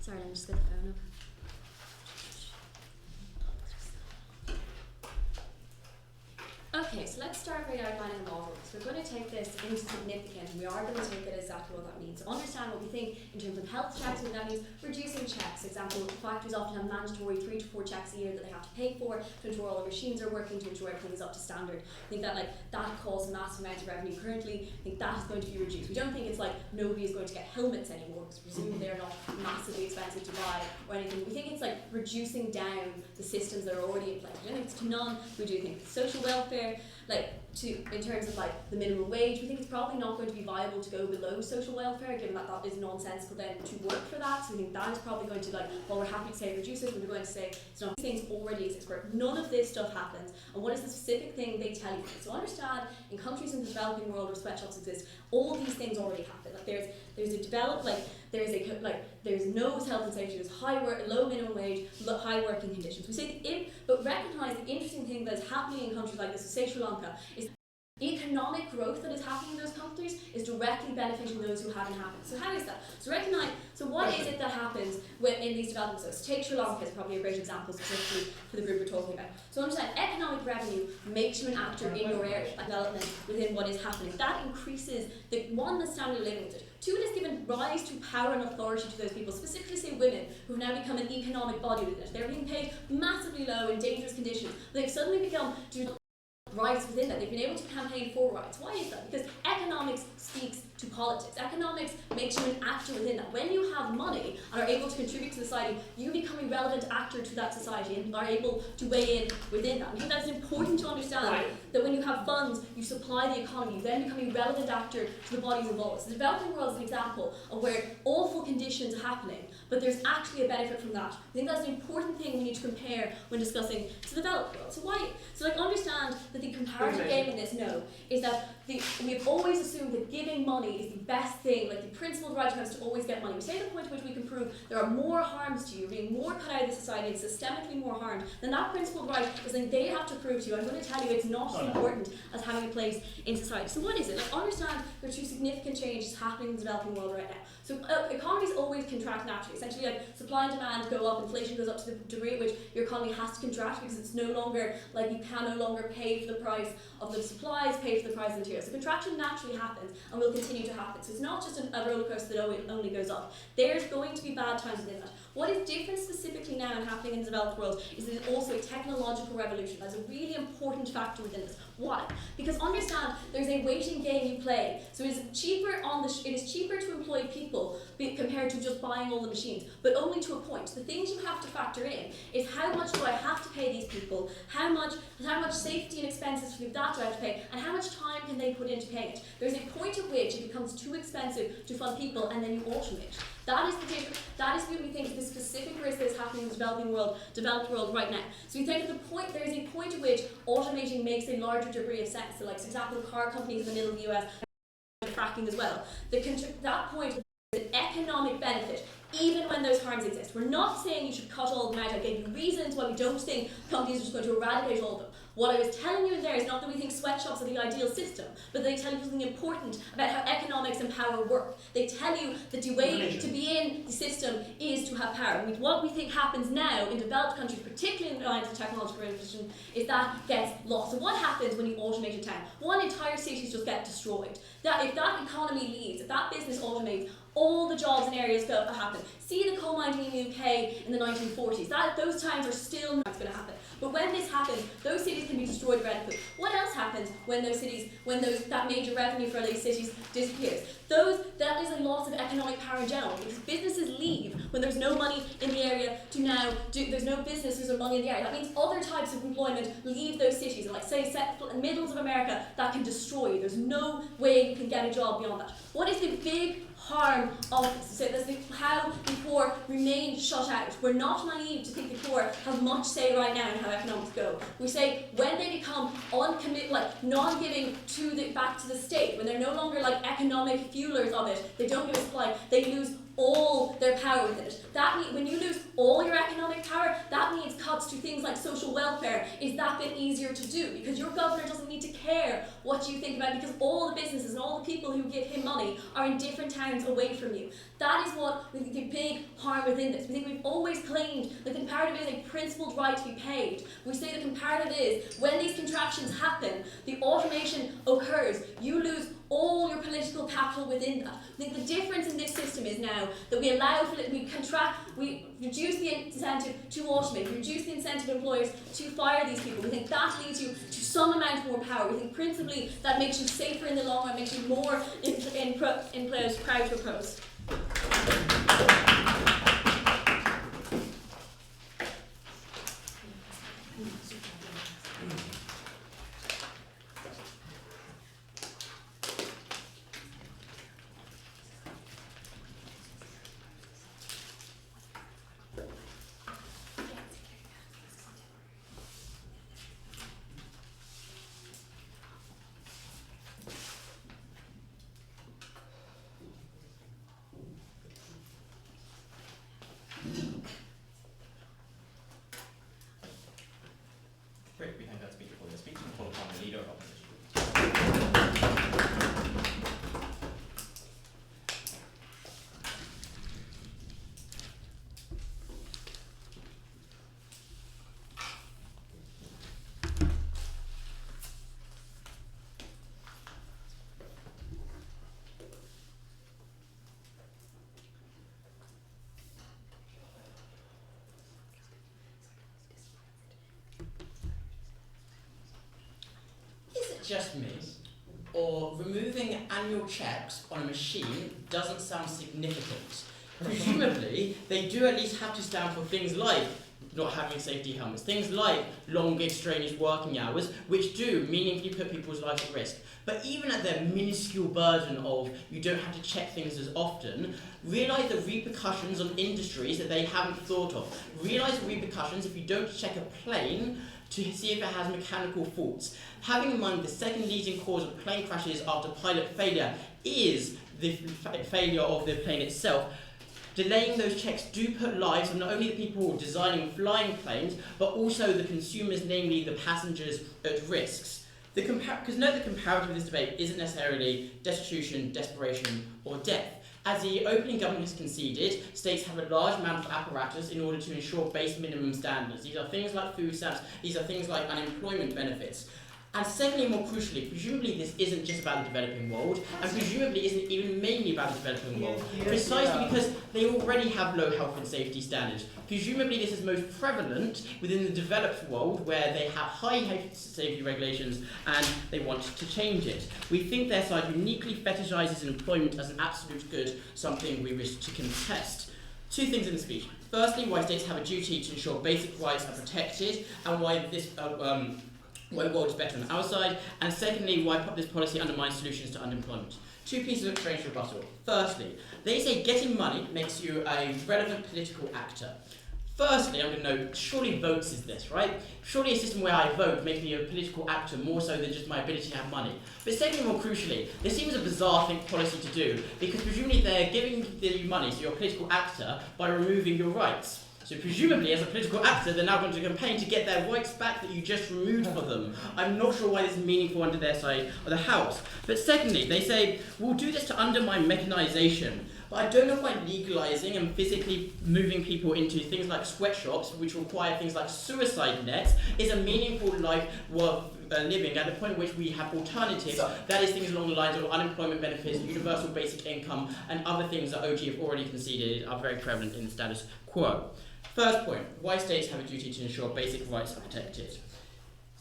Sorry, let me just get the phone up. Okay, so let's start by outlining the model. So we're going to take this into significant, and we are going to take it exactly what that means. So understand what we think in terms of health checks, and that means reducing checks. For example, factories often have mandatory 3 to 4 checks a year that they have to pay for to ensure all the machines are working, to ensure everything is up to standard. I think that that costs massive amounts of revenue currently. I think that is going to be reduced. We don't think it's like nobody is going to get helmets anymore, because presumably they're not massively expensive to buy or anything. We think it's like reducing down the systems that are already in place. We don't think it's to none. We do think social welfare, in terms of the minimum wage, we think it's probably not going to be viable to go below social welfare, given that that is nonsensical then to work for that. So we think that is probably going to while we're happy to say reduce it, we're going to say it's not. These things already exist where none of this stuff happens. And what is the specific thing they tell you? So understand, in countries in the developing world where sweatshops exist, all these things already happen. There's a developed there's no health and safety, there's low minimum wage, high working conditions. We say but recognise the interesting thing that is happening in countries like this, say Sri Lanka, is economic growth that is happening in those countries is directly benefiting those who haven't happened. So how is that? So what is it that happens in these development zones? Take Sri Lanka as probably a great example specifically for the group we're talking about. So understand, economic revenue makes you an actor in your area, development within what is happening. That increases the standard of living with it. 2, it has given rise to power and authority to those people, specifically say women, who have now become an economic body within it. They're being paid massively low in dangerous conditions. They've suddenly become rights within that. They've been able to campaign for rights. Why is that? Because economics speaks to politics. Economics makes you an actor within that. When you have money and are able to contribute to society, you become a relevant actor to that society and are able to weigh in within that. I think that's important to understand, that when you have funds, you supply the economy, you then become a relevant actor to the bodies involved. So the developing world is an example of where awful conditions are happening, but there's actually a benefit from that. I think that's an important thing we need to compare when discussing the developed world. So why? So understand that the comparative game in this is that we've always assumed that giving money is the best thing, the principled right to always get money. We say the point at which we can prove there are more harms to you, being more cut out of the society and systemically more harmed, then that principled right is then they have to prove to you, I'm going to tell you it's not as important as having a place in society. So what is it? Understand there are 2 significant changes happening in the developing world right now. So economies always contract naturally. Essentially, supply and demand go up, inflation goes up to the degree at which your economy has to contract, because it's no longer you can no longer pay for the price of the supplies, pay for the price of the materials. So contraction naturally happens and will continue to happen. So it's not just a roller coaster that only goes up. There's going to be bad times within that. What is different specifically now and happening in the developed world is that it's also a technological revolution. That's a really important factor within this. Why? Because understand, there's a waiting game you play. So it is cheaper to employ people compared to just buying all the machines, but only to a point. The things you have to factor in is how much do I have to pay these people, how much safety and expenses for that do I have to pay, and how much time can they put into paying it. There's a point at which it becomes too expensive to fund people, and then you automate. That is the difference. That is what we think is the specific risk that is happening in the developed world right now. So we think at there is a point at which automating makes a larger degree of sense. So for example, car companies in the middle of the US are fracking as well. That point is an economic benefit, even when those harms exist. We're not saying you should cut all of them out. I gave you reasons why we don't think companies are just going to eradicate all of them. What I was telling you in there is not that we think sweatshops are the ideal system, but they tell you something important about how economics and power work. They tell you that the way to be in the system is to have power. What we think happens now in developed countries, particularly in the lines of technological revolution, is that gets lost. So what happens when you automate a town? One, entire cities just get destroyed. If that economy leaves, if that business automates, all the jobs and areas happen. See the coal mining in the UK in the 1940s. Those times are still not going to happen. But when this happens, those cities can be destroyed radically. What else happens when that major revenue for these cities disappears? That is a loss of economic power in general, because businesses leave when there's no money in the area there's no businesses or money in the area. That means other types of employment leave those cities, and say middles of America, that can destroy you. There's no way you can get a job beyond that. What is the big harm of this? So that's how the poor remain shut out. We're not naive to think the poor have much say right now in how economics go. We say when they become non-giving back to the state, when they're no longer economic fuelers of it, they don't give a supply, they lose all their power within it. That means when you lose all your economic power, that means cutting cuts to things like social welfare is that bit easier to do, because your governor doesn't need to care what you think about it, because all the businesses and all the people who give him money are in different towns away from you. That is what we think the big harm within this. We think we've always claimed that the comparative is a principled right to be paid. We say the comparative is when these contractions happen, the automation occurs, you lose all your political capital within that. I think the difference in this system is now that we allow, we reduce the incentive to automate, we reduce the incentive of employers to fire these people. We think that leads you to some amount more power. We think principally that makes you safer in the long run, makes you more proud to oppose. Great, we thank that speaker for the speech and call upon the Leader of Opposition. Just me, or removing annual checks on a machine doesn't sound significant. Presumably, they do at least have to stand for things like not having safety helmets, things like long, extraneous working hours, which do meaningfully put people's lives at risk. But even at their minuscule burden of you don't have to check things as often, realise the repercussions on industries that they haven't thought of. Realise the repercussions if you don't check a plane to see if it has mechanical faults. Having in mind the second leading cause of plane crashes after pilot failure is the failure of the plane itself. Delaying those checks do put lives of not only the people designing flying planes, but also the consumers, namely the passengers, at risks. Because note the comparative of this debate isn't necessarily destitution, desperation, or death. As the opening government has conceded, states have a large amount of apparatus in order to ensure base minimum standards. These are things like food stamps, these are things like unemployment benefits. And secondly, more crucially, presumably this isn't just about the developing world, and presumably isn't even mainly about the developing world, precisely because they already have low health and safety standards. Presumably this is most prevalent within the developed world, where they have high health and safety regulations and they want to change it. We think their side uniquely fetishizes employment as an absolute good, something we wish to contest. Two things in the speech. Firstly, why states have a duty to ensure basic rights are protected, and why this why the world is better on our side, and secondly, why this policy undermines solutions to unemployment. Two pieces of strange rebuttal. Firstly, they say getting money makes you a relevant political actor. Firstly, I'm going to note, surely votes is this, right? Surely a system where I vote makes me a political actor more so than just my ability to have money. But secondly, more crucially, this seems a bizarre policy to do, because presumably they're giving you money, so you're a political actor, by removing your rights. So presumably, as a political actor, they're now going to campaign to get their rights back that you just removed for them. I'm not sure why this is meaningful under their side of the House. But secondly, they say, we'll do this to undermine mechanisation. But I don't know why legalising and physically moving people into things like sweatshops, which require things like suicide nets, is a meaningful life worth living at the point at which we have alternatives. That is things along the lines of unemployment benefits, universal basic income, and other things that OG have already conceded are very prevalent in the status quo. First point, why states have a duty to ensure basic rights are protected.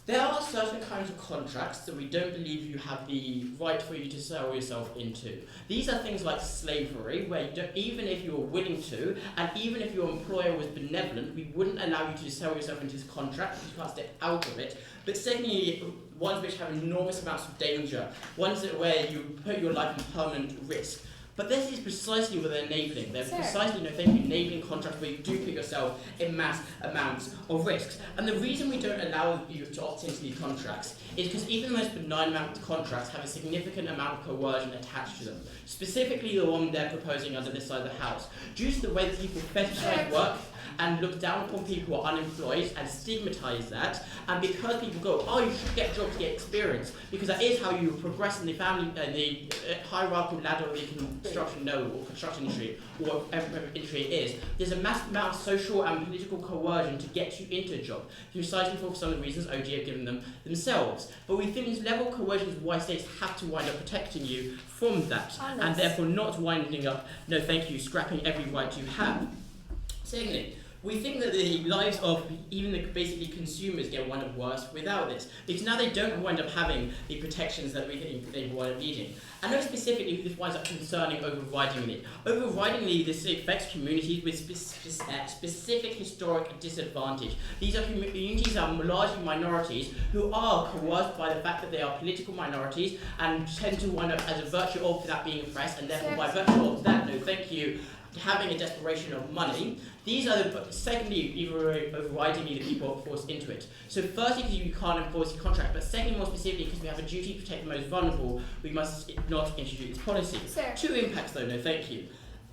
There are certain kinds of contracts that we don't believe you have the right for you to sell yourself into. These are things like slavery, where you don't, even if you were willing to, and even if your employer was benevolent, we wouldn't allow you to sell yourself into this contract, because you can't step out of it. But secondly, ones which have enormous amounts of danger, ones where you put your life in permanent risk. But this is precisely what they're enabling. They're Sir. precisely, no thank you, enabling contracts where you do put yourself in mass amounts of risks. And the reason we don't allow you to opt into these contracts is because even the most benign amount of contracts have a significant amount of coercion attached to them. Specifically the one they're proposing under this side of the house. Due to the way that people fetishize work and look down upon people who are unemployed and stigmatise that, and because people go, oh, you should get a job to get experience, because that is how you progress in the family, the hierarchical ladder of the construction or construction industry, or whatever industry it is, there's a massive amount of social and political coercion to get you into a job, precisely for some of the reasons OG have given them themselves. But we think this level of coercion is why states have to wind up protecting you from that, and therefore not winding up, no thank you, scrapping every right you have. Secondly, we think that the lives of even the basically consumers get wind up worse without this, because now they don't wind up having the protections that we think they wind up needing. And more specifically, this winds up concerning overridingly. Overridingly, this affects communities with specific historic disadvantage. These are communities that are largely minorities who are coerced by the fact that they are political minorities and tend to wind up as a virtue of that being oppressed, and therefore by virtue of that, no thank you, having a desperation of money. These are the, secondly, overridingly the people are forced into it. So firstly, because you can't enforce the contract, but secondly, more specifically, because we have a duty to protect the most vulnerable, we must not introduce this policy. Sir. Two impacts though, no thank you.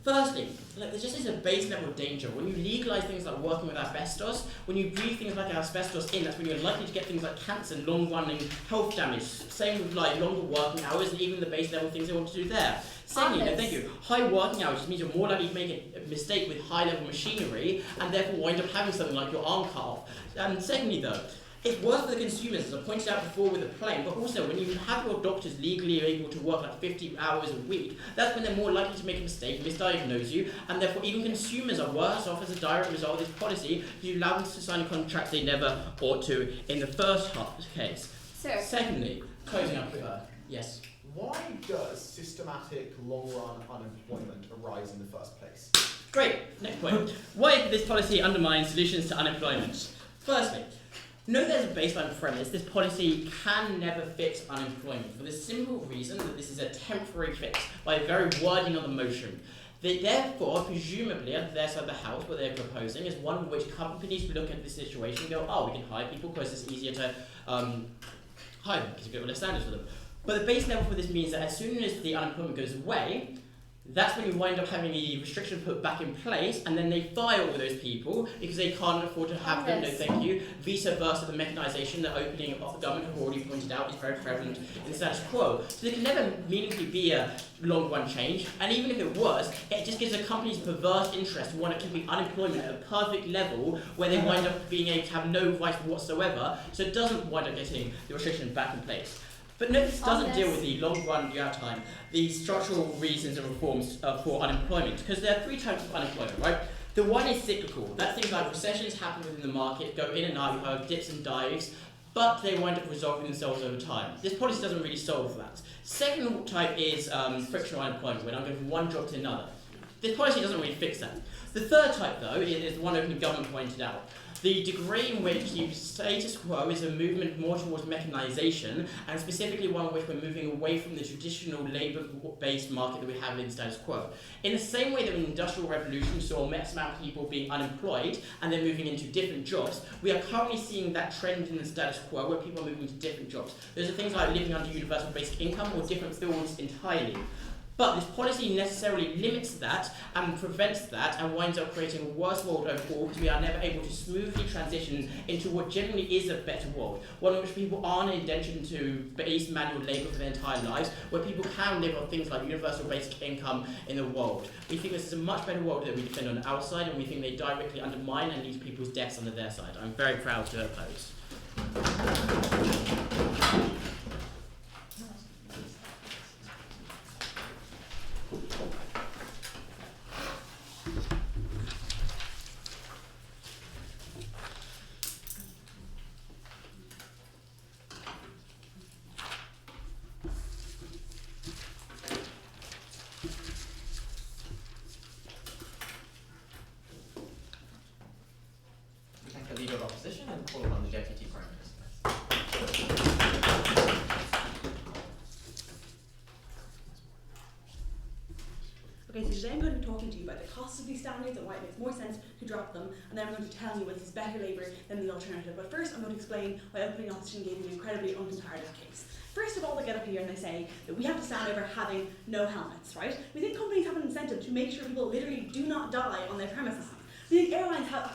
Firstly, look, there just is a base level of danger. When you legalise things like working with asbestos, when you breathe things like asbestos in, that's when you're likely to get things like cancer, long-running health damage. Same with like longer working hours and even the base level things they want to do there. Secondly, no thank you, high working hours just means you're more likely to make a mistake with high level machinery and therefore wind up having something like your arm cut off. And secondly though, it's worse for the consumers, as I pointed out before with the plane, but also when you have your doctors legally able to work like 50 hours a week, that's when they're more likely to make a mistake, misdiagnose you, and therefore even consumers are worse off as a direct result of this policy because you allow them to sign a contract they never ought to in the first case. Sir. Secondly, closing up with her. Yes. Why does systematic long-run unemployment arise in the first place? Great, next point. Why did this policy undermine solutions to unemployment? Firstly, note there's a baseline premise. This policy can never fix unemployment for the simple reason that this is a temporary fix by very wording of the motion. Therefore, presumably, under their side of the house, what they're proposing is one in which companies look at this situation and go, oh, we can hire people because it's easier to hire them because you get less standards for them. But the base level for this means that as soon as the unemployment goes away, that's when you wind up having the restriction put back in place, and then they fire all those people because they can't afford to have them, no thank you. Vice versa, the mechanisation, the opening of the government have already pointed out is very prevalent in the status quo. So there can never meaningfully be a long run change, and even if it was, it just gives the companies perverse interest to want to keep unemployment at a perfect level where they wind up being able to have no rights whatsoever, so it doesn't wind up getting the restriction back in place. But no, this doesn't deal with the long run time, the structural reasons and reforms for unemployment, because there are three types of unemployment, right? The one is cyclical. That's things like recessions happen within the market, go in and out, you have dips and dives, but they wind up resolving themselves over time. This policy doesn't really solve that. Second type is frictional unemployment, when I'm going from one job to another. This policy doesn't really fix that. The third type, though, is the one opening government pointed out. The degree in which you status quo is a movement more towards mechanisation, and specifically one in which we're moving away from the traditional labour-based market that we have in status quo. In the same way that in the Industrial Revolution saw a mass amount of people being unemployed and then moving into different jobs, we are currently seeing that trend in the status quo where people are moving into different jobs. Those are things like living under universal basic income or different fields entirely. But this policy necessarily limits that and prevents that and winds up creating a worse world overall because we are never able to smoothly transition into what generally is a better world. One in which people aren't indentured to base manual labour for their entire lives, where people can live on things like universal basic income in the world. We think this is a much better world that we defend on our side, and we think they directly undermine and leave people's deaths under their side. I'm very proud to oppose. We thank the Leader of Opposition and call upon the Deputy Prime Minister. and then I'm going to tell you whether it's better labour than the alternative. But first I'm going to explain why opening opposition gave me an incredibly uncomparative case. First of all, they get up here and they say that we have to stand over having no helmets, right? We think companies have an incentive to make sure people literally do not die on their premises. We think airlines have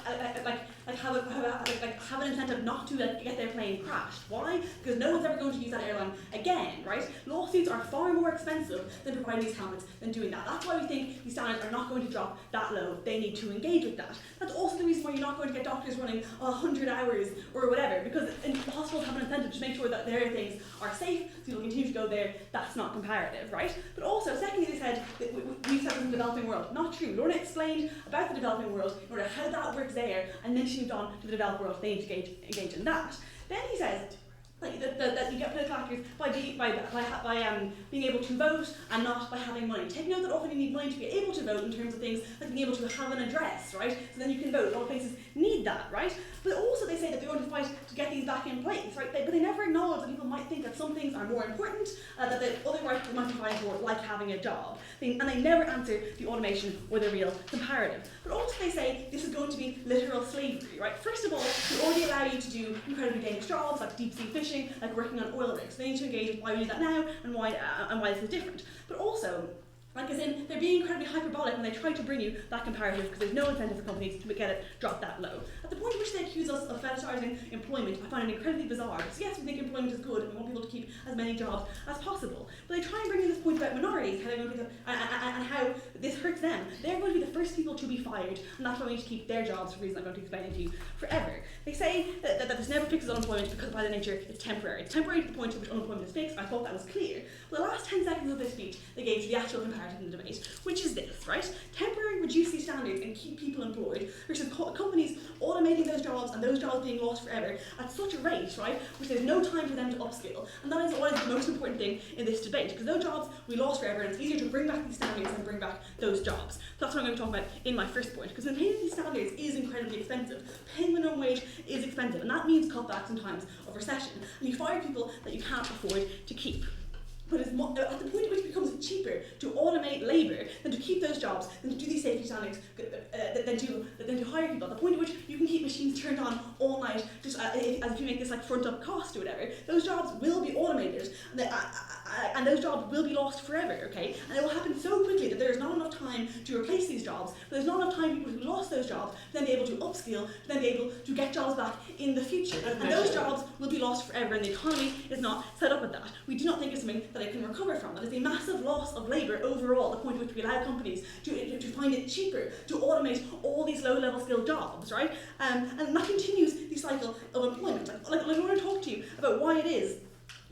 have an incentive not to get their plane crashed. Why? Because no one's ever going to use that airline again, right? Lawsuits are far more expensive than providing these helmets than doing that. That's why we think these standards are not going to drop that low. They need to engage with that. That's also the reason why you're not going to get doctors running 100 hours or whatever, because the hospitals have an incentive to make sure that their things are safe, so people continue to go there. That's not comparative, right? But also, secondly, they said that we said in the developing world. Not true. Lorna explained about the developing world in order how that works there, and then she moved on to the developed world. They need to engage in that. Then he says that you get political actors by being able to vote and not by having money. Take note that often you need money to be able to vote in terms of things like being able to have an address, right? So then you can vote. A lot of places need that, right? But also they say that they're going to fight to get these back in place, right? But they never acknowledge that people might think that some things are more important, that the other rights they might be fighting for, like having a job. And they never answer the automation or the real comparative. But also they say this is going to be literal slavery, right? First of all, we already allow you to do incredibly dangerous jobs like deep sea fishing, like working on oil rigs. They need to engage with why we do that now and why this is different. But also, like as in, they're being incredibly hyperbolic when they try to bring you that comparative because there's no incentive for companies to get it dropped that low. At the point at which they accuse us of fetishising employment, I find it incredibly bizarre. Because yes, we think employment is good and we want people to keep as many jobs as possible. But they try and bring in this point about minorities, how they're going to and how this hurts them. They're going to be the first people to be fired, and that's why we need to keep their jobs for reasons I'm going to explain to you forever. They say that this never fixes unemployment because by the nature it's temporary. It's temporary to the point at which unemployment is fixed. I thought that was clear. Well, the last 10 seconds of this speech they gave to the actual comparative in the debate, which is this, right? Temporary reduce these standards and keep people employed versus companies automating those jobs and those jobs being lost forever at such a rate, right, which there's no time for them to upskill. And that is what is the most important thing in this debate, because those jobs we lost forever and it's easier to bring back these standards than bring back those jobs. So that's what I'm going to talk about in my first point, because maintaining these standards is incredibly expensive. Paying minimum wage is expensive, and that means cutbacks in times of recession. And you fire people that you can't afford to keep. But at the point at which it becomes cheaper to automate labour than to keep those jobs, than to do these safety standards, than to hire people, at the point at which you can keep machines turned on all night, just as if you make this like front up cost or whatever, those jobs will be automated, and those jobs will be lost forever, okay? And it will happen so quickly that there is not enough time to replace these jobs, but there's not enough time for people who lost those jobs to then be able to upskill, to then be able to get jobs back in the future. And those jobs will be lost forever, and the economy is not set up with that. We do not think it's something that it can recover from. That is a massive loss of labour overall, the point at which we allow companies to find it cheaper to automate all these low-level skilled jobs, right? And that continues the cycle of employment. Like I want to talk to you about why it is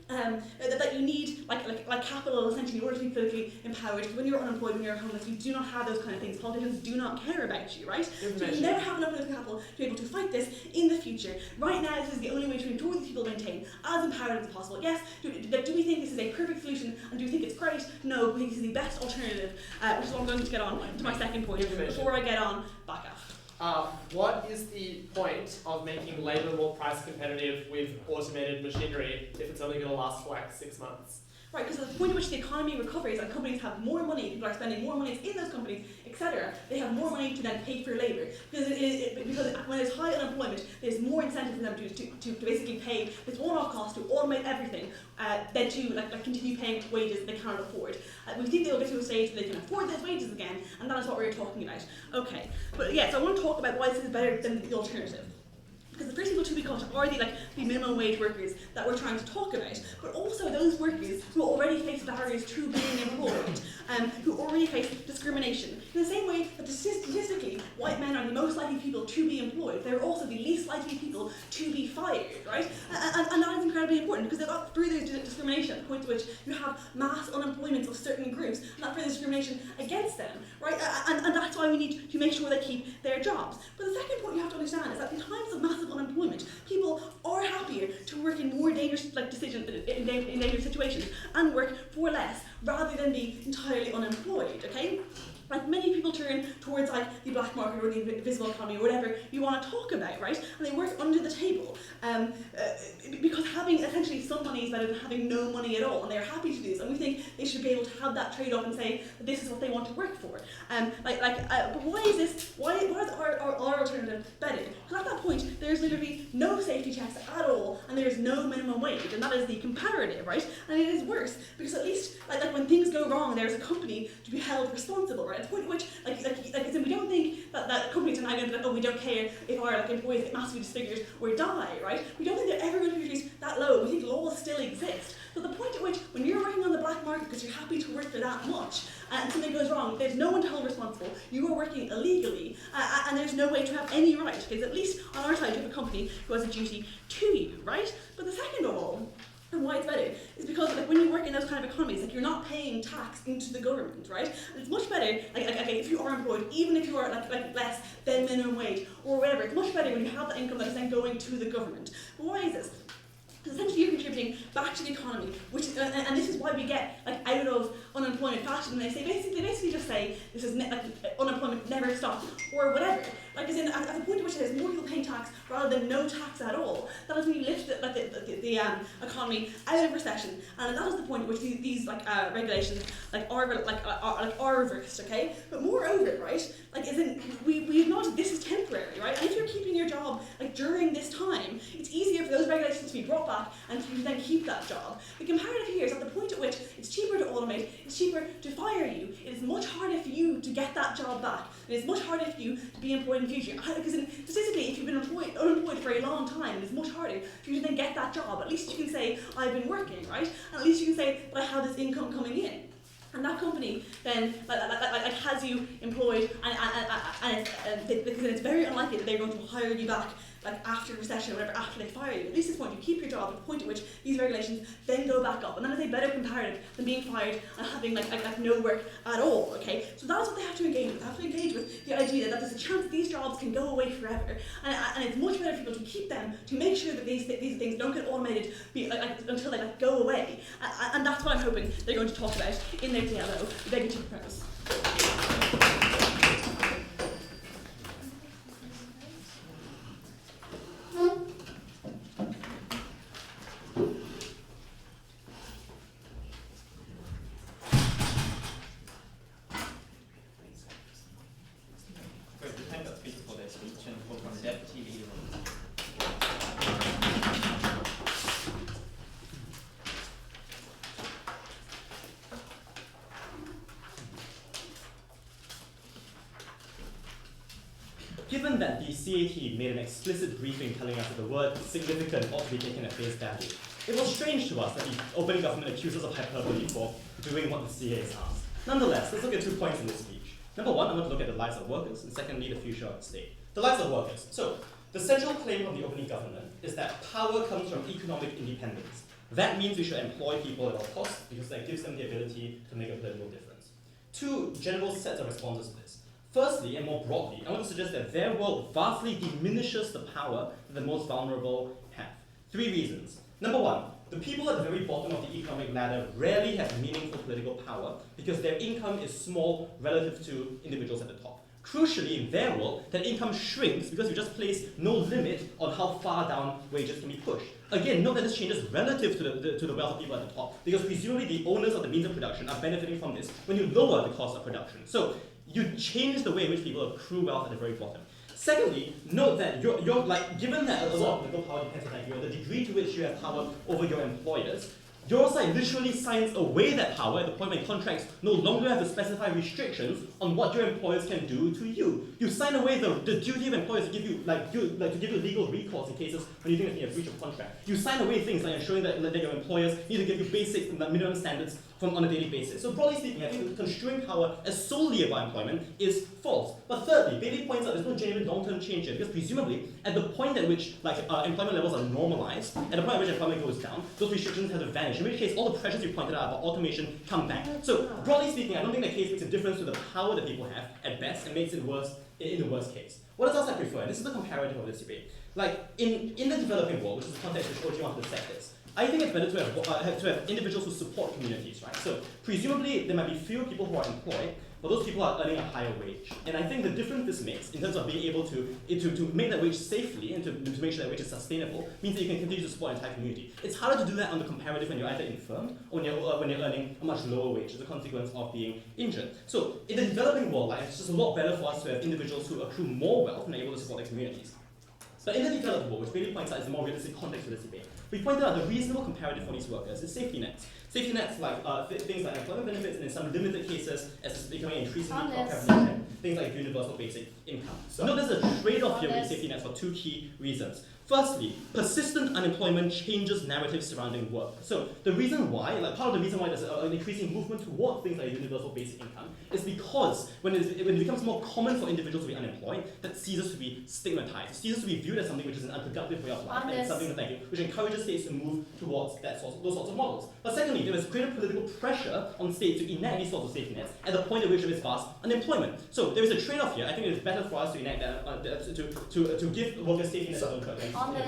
that you need like capital essentially in order to be politically empowered. When you're unemployed, when you're homeless, you do not have those kind of things. Politicians do not care about you, right? So you never have enough political capital to be able to fight this in the future. Right now, this is the only way to ensure these people maintain as empowered as possible. Yes, do we think this is a perfect solution and do we think it's great? No, we think this is the best alternative, which is what I'm going to get on to my second point. Before I get on, back up. What is the point of making labour more price competitive with automated machinery if it's only going to last for like 6 months? Right, because at the point at which the economy recovers and companies have more money, people are spending more money in those companies, etc., they have more money to then pay for labour. Because when there's high unemployment, there's more incentive for them to basically pay this one-off cost to automate everything than to continue paying wages they cannot afford. We think they will get to a stage where they can afford those wages again, and that is what we're talking about. Okay, but yeah, so I want to talk about why this is better than the alternative. Because the first people to be cut are the minimum wage workers that we're trying to talk about, but also those workers who already face barriers to being employed, who already face discrimination. In the same way that statistically, white men are the most likely people to be employed, they're also the least likely people to be fired, right? And that is incredibly important because that further discrimination, the point to which you have mass unemployment of certain groups, and that further discrimination against them, right? And that's why we need to make sure they keep their jobs. But the second point you have to understand is that in times of massive unemployment, people are happier to work in more dangerous in dangerous situations and work for less rather than be entirely unemployed, okay? Like many people turn towards the black market or the invisible economy or whatever you want to talk about, right? And they work under the table because having essentially some money is better than having no money at all, and they're happy to do this, and we think they should be able to have that trade-off and say that this is what they want to work for. But why is this? Why is our alternative better? Because at that point, there's literally no safety checks at all, and there's no minimum wage, and that is the comparative, right? And it is worse because at least like when things go wrong, there's a company to be held responsible, right? At the point at which we don't think that companies are now going to be like, oh, we don't care if our employees get massively disfigured or die, right? We don't think they're ever going to be reduced that low. We think laws still exist. So the point at which when you're working on the black market because you're happy to work for that much and something goes wrong, there's no one to hold responsible. You are working illegally and there's no way to have any right, because at least on our side you have a company who has a duty to you, right? But the second of all, and why it's better is because when you work in those kind of economies, you're not paying tax into the government, right? And it's much better if you are employed, even if you are less than minimum wage or whatever. It's much better when you have that income that is then going to the government. But why is this? Because essentially you're contributing back to the economy, which is, and this is why we get out of unemployment faster. And they basically just say this is unemployment never stops or whatever. At the point at which there's more people paying tax rather than no tax at all, that is when you lift the economy out of recession, and that is the point at which these regulations are reversed. Okay, but moreover, right, we acknowledge that this is temporary, right? And if you're keeping your job during this time, it's easier for those regulations to be brought back and you then keep that job. The comparative here is at the point at which it's cheaper to automate, it's cheaper to fire you. It is much harder for you to get that job back. It is much harder for you to be employed in the future. Because statistically, if you've been unemployed for a long time, it's much harder for you to then get that job. At least you can say, I've been working, right? And at least you can say, but I have this income coming in. And that company then has you employed, and it's very unlikely that they're going to hire you back after recession or whatever, after they fire you. At least at this point, you keep your job at the point at which these regulations then go back up. And that is a better comparative than being fired and having no work at all, okay? So that's what they have to engage with. They have to engage with the idea that there's a chance that these jobs can go away forever. And it's much better for people to keep them, to make sure that these things don't get automated until they go away. And that's what I'm hoping they're going to talk about in their DLO. I beg you to propose. Given that the CAT made an explicit briefing telling us that the word significant ought to be taken at face value, it was strange to us that the opening government accused us of hyperbole for doing what the CA has asked. Nonetheless, let's look at 2 points in this speech. Number 1, I want to look at the lives of workers, and secondly, the future of the state. The lives of workers. So, the central claim of the opening government is that power comes from economic independence. That means we should employ people at all costs because that gives them the ability to make a political difference. 2 general sets of responses to this. Firstly, and more broadly, I want to suggest that their world vastly diminishes the power that the most vulnerable have. 3 reasons. Number 1, the people at the very bottom of the economic ladder rarely have meaningful political power because their income is small relative to individuals at the top. Crucially, in their world, that income shrinks because you just place no limit on how far down wages can be pushed. Again, note that this changes relative to the wealth of people at the top because presumably the owners of the means of production are benefiting from this when you lower the cost of production. So, you change the way in which people accrue wealth at the very bottom. Secondly, note that you're given that a lot of political power depends on you, the degree to which you have power over your employers, your side literally signs away that power at the point when contracts no longer have to specify restrictions on what your employers can do to you. You sign away the duty of employers to give you to give you legal recourse in cases when you think there's been a breach of contract. You sign away things like ensuring that your employers need to give you basic minimum standards on a daily basis. So broadly speaking, I think construing power as solely about employment is false. But thirdly, Bailey points out there's no genuine long-term change here because presumably at the point at which employment levels are normalized, at the point at which employment goes down, those restrictions have to vanish. In which case, all the pressures you pointed out about automation come back. So broadly speaking, I don't think that case makes a difference to the power that people have at best and makes it worse in the worst case. What else I prefer? And this is the comparative of this debate. In the developing world, which is the context which OG wanted to set this, I think it's better to have individuals who support communities, right? So presumably there might be fewer people who are employed, but those people are earning a higher wage. And I think the difference this makes in terms of being able to make that wage safely and to make sure that wage is sustainable means that you can continue to support an entire community. It's harder to do that on the comparative when you're either infirmed or when you're earning a much lower wage as a consequence of being injured. So in the developing world, like, it's just a lot better for us to have individuals who accrue more wealth and are able to support their communities. But in the developed world, which really points out is a more realistic context for this debate, we pointed out the reasonable comparative for these workers is safety nets. Safety nets like things like employment benefits, and in some limited cases, as it's becoming increasingly prevalent, things like universal basic income. So there's a trade-off here with safety nets for two key reasons. Firstly, persistent unemployment changes narratives surrounding work. So the reason why, like part of the reason why there's an increasing movement towards things like universal basic income is because when it becomes more common for individuals to be unemployed, that ceases to be stigmatized. It ceases to be viewed as something which is an unproductive way of life, and it's something which encourages states to move towards those sorts of models. But secondly, there is greater political pressure on states to enact these sorts of safety nets at the point at which there is vast unemployment. So there is a trade-off here. I think it is better for us to enact that to give workers safety nets in the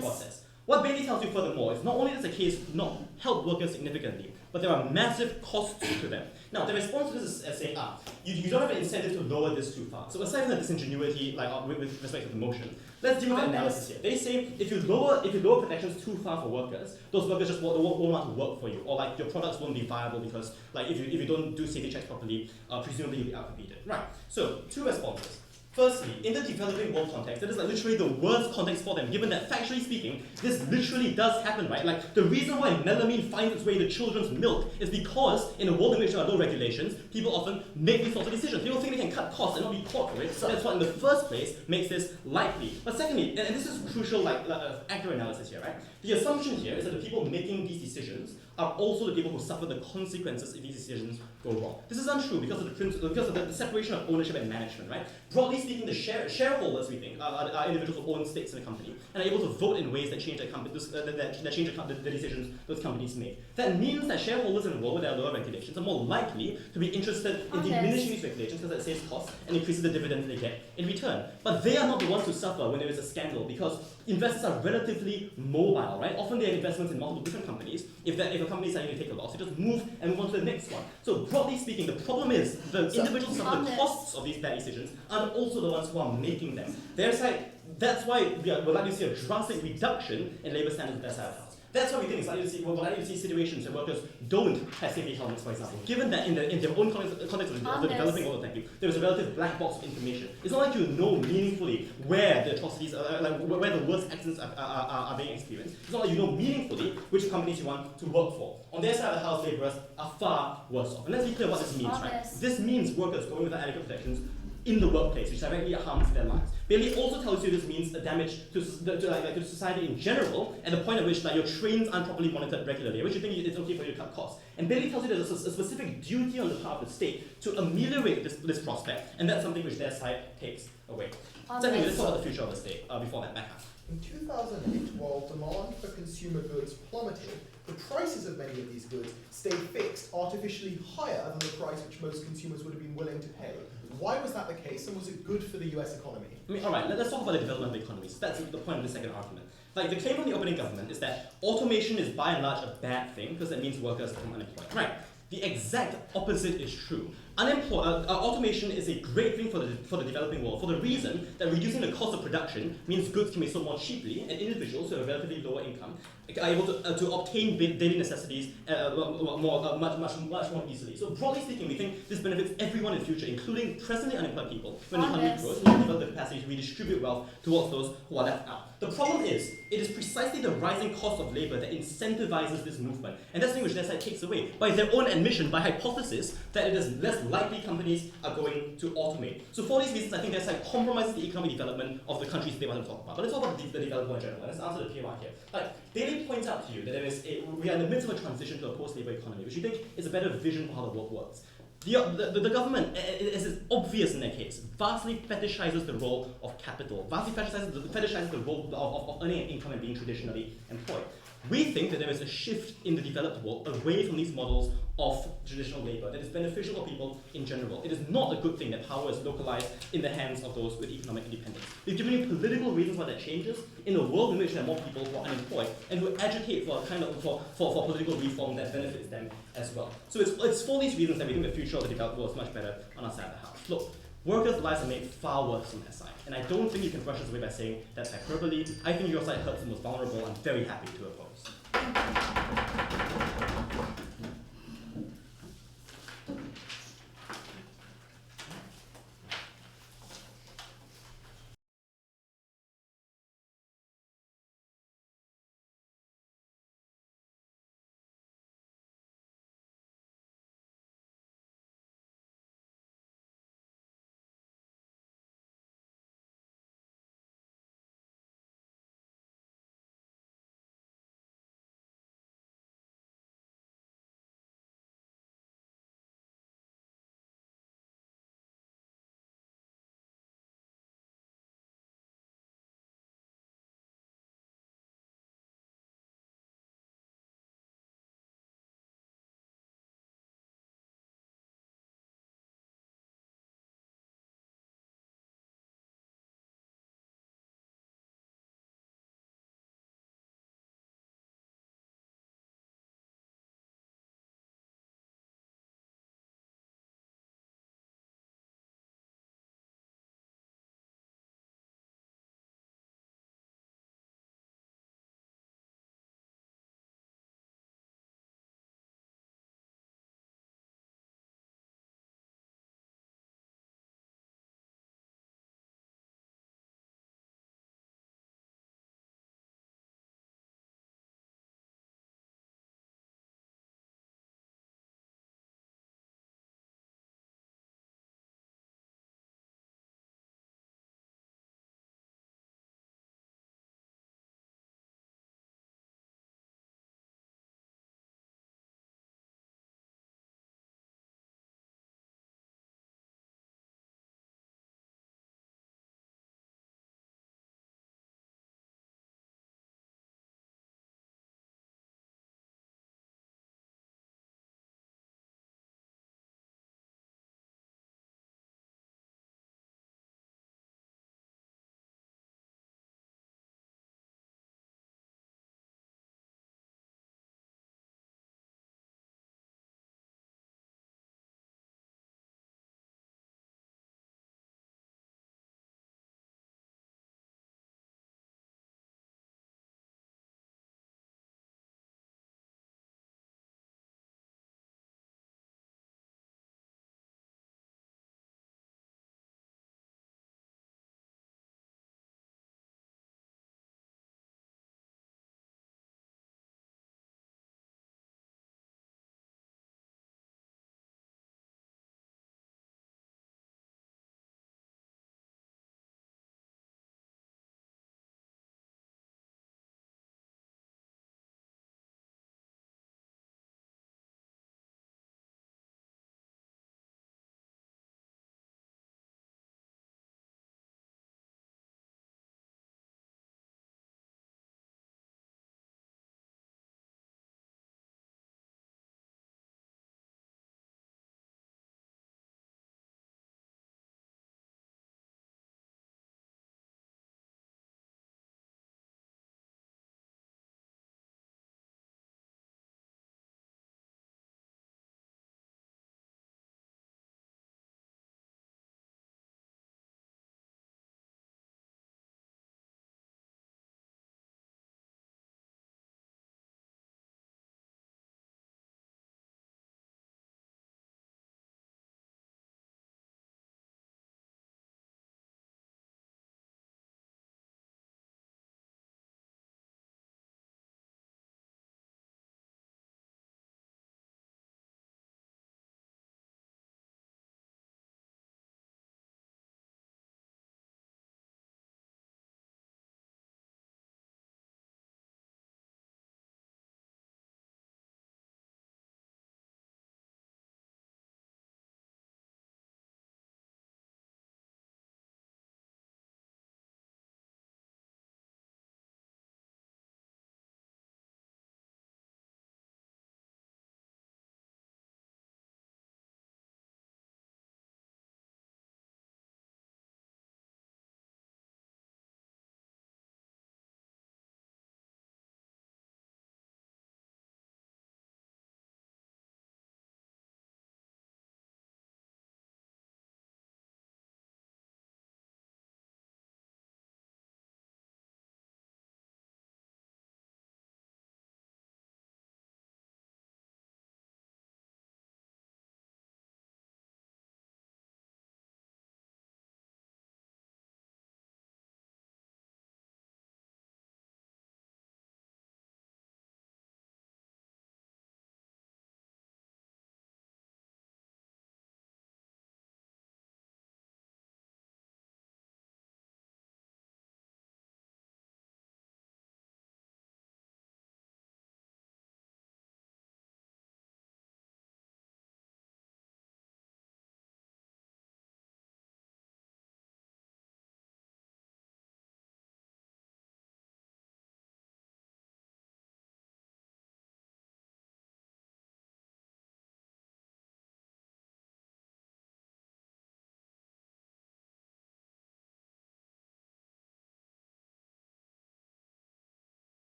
process. What Baines tells you furthermore is not only does the case not help workers significantly, but there are massive costs to them. Now, the response to this is saying, you don't have an incentive to lower this too far. So aside from the disingenuity, like with respect to the motion, let's deal with the analysis here. They say if you lower protections too far for workers, those workers just won't want to work for you, or like your products won't be viable because like if you don't do safety checks properly, presumably you'll be outcompeted. Right. So two responses. Firstly, in the developing world context, that is like literally the worst context for them, given that factually speaking, this literally does happen, right? Like the reason why melamine finds its way into children's milk is because in a world in which there are no regulations, people often make these sorts of decisions. People think they can cut costs and not be caught for it. So that's what in the first place makes this likely. But secondly, and this is crucial accurate analysis here, right? The assumption here is that the people making these decisions are also the people who suffer the consequences if these decisions go wrong. This is untrue because of the separation of ownership and management, right? Broadly speaking, the shareholders, we think, are individuals who own stakes in a company and are able to vote in ways that change the decisions those companies make. That means that shareholders in a world where there are lower regulations are more likely to be interested in diminishing these regulations because that saves costs and increases the dividends they get in return. But they are not the ones who suffer when there is a scandal because investors are relatively mobile, right? Often they have investments in multiple different companies. If a company is starting to take a loss, they just move and move on to the next one. So broadly speaking, the problem is the individuals suffer the costs of these bad decisions are also the ones who are making them. That's why we're likely to see a drastic reduction in labour standards at their side of the house. That's why we think we're likely to see situations where workers don't have safety helmets, for example. Given that in their own context of the developing world, there is a relative black box of information. It's not like you know meaningfully where the atrocities, where the worst accidents are being experienced. It's not like you know meaningfully which companies you want to work for. On their side of the house, labourers are far worse off. And let's be clear what this means, right? This means workers going without adequate protections in the workplace, which directly harms their lives. Bailey also tells you this means a damage to society in general, and the point at which your trains aren't properly monitored regularly, which you think it's okay for you to cut costs. And Bailey tells you there's a specific duty on the part of the state to ameliorate this prospect, and that's something which their side takes away. Secondly, let's talk about the future of the state before that back up. In 2008, while demand for consumer goods plummeted, the prices of many of these goods stayed fixed, artificially higher than the price which most consumers would have been willing to pay. Why was that the case, and was it good for the US economy? Alright, let's talk about the development of the economy. So that's the point of the second argument. Like, the claim from the opening government is that automation is by and large a bad thing because that means workers become unemployed. Right. The exact opposite is true. Automation is a great thing for the developing world for the reason that reducing the cost of production means goods can be sold more cheaply, and individuals who have a relatively lower income are able to obtain daily necessities much more easily. So broadly speaking, we think this benefits everyone in the future, including presently unemployed people. When the economy grows, we develop the capacity to redistribute wealth towards those who are left out. The problem is, it is precisely the rising cost of labour that incentivizes this movement, and that's something which their side takes away by their own admission, by hypothesis, that it is less likely companies are going to automate. So for these reasons, I think their side compromises the economic development of the countries they want to talk about. But let's talk about the developed world in general. Let's answer the PY here. Bailey points out to you that we are in the midst of a transition to a post-labour economy, which we think is a better vision for how the world works. The government, as is obvious in their case, vastly fetishizes the role of capital, vastly fetishizes the role of earning an income and being traditionally employed. We think that there is a shift in the developed world away from these models of traditional labour that is beneficial for people in general. It is not a good thing that power is localized in the hands of those with economic independence. We've given you political reasons why that changes in a world in which there are more people who are unemployed and who advocate for a kind of for political reform that benefits them as well. So it's for these reasons that we think the future of the developed world is much better on our side of the house. Look, workers' lives are made far worse on their side, and I don't think you can brush us away by saying that's hyperbole. I think your side hurts the most vulnerable. I'm very happy to oppose.